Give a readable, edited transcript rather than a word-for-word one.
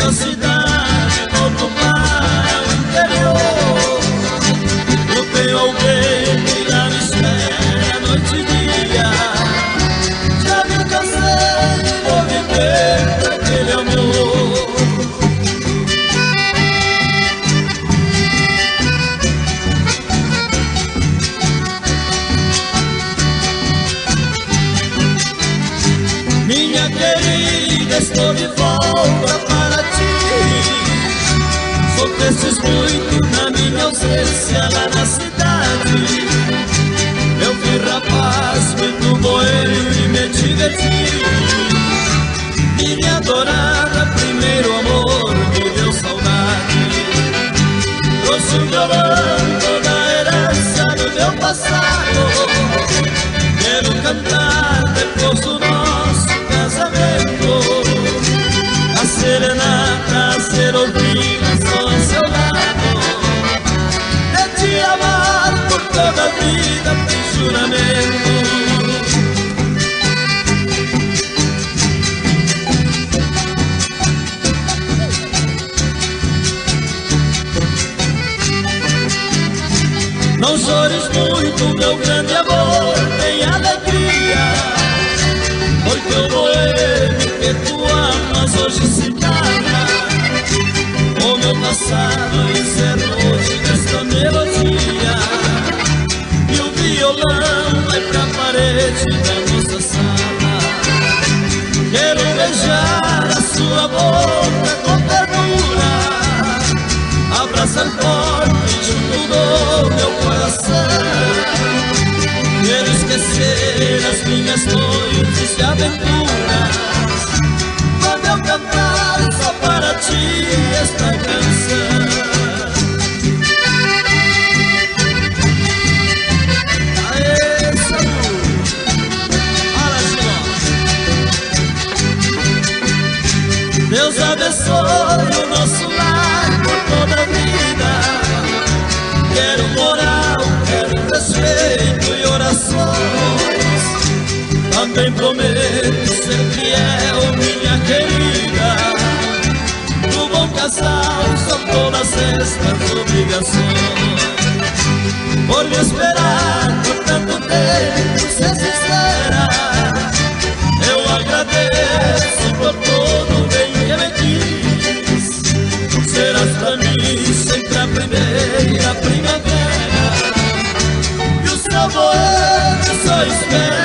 a cidade, volto para o interior. Eu tenho alguém que lá me espera noite e dia. Já me cansei e vou viver pra aquele amor. Minha querida, estou de volta para ti. Sofrestes muito na minha ausência lá na cidade. Eu fui rapaz, muito boêmio e me diverti. Minha adorada, primeiro amor, me deu saudade. Trouxe um violão, toda a herança do meu passado. Quero cantar depois do nosso casamento, a serenata a ser ouvida só ao seu lado. De te amar por toda a vida, fiz juramento. Não chores muito, meu grande amor, tem alegria, porque o boêmio que tu amas hoje se cala. O meu passado encerra hoje nesta melodia, e o violão vai pra parede da nossa sala. Quero beijar a sua boca com ternura, abraçar forte junto do meu coração. Quero esquecer as minhas noites de aventuras, quando eu cantar só para ti esta canção. Aê, Samu! Fala, Giló! Deus abençoe o nosso lar por toda a vida. Quero moral, quero respeito e orações. Também prometo ser fiel, minha querida. Do bom casal são todas estas obrigações. Por me esperar por tanto tempo, ser sincera, eu agradeço por todo o bem que me diz. Serás pra mim sempre a primeira primavera, e o seu boêmio só espera.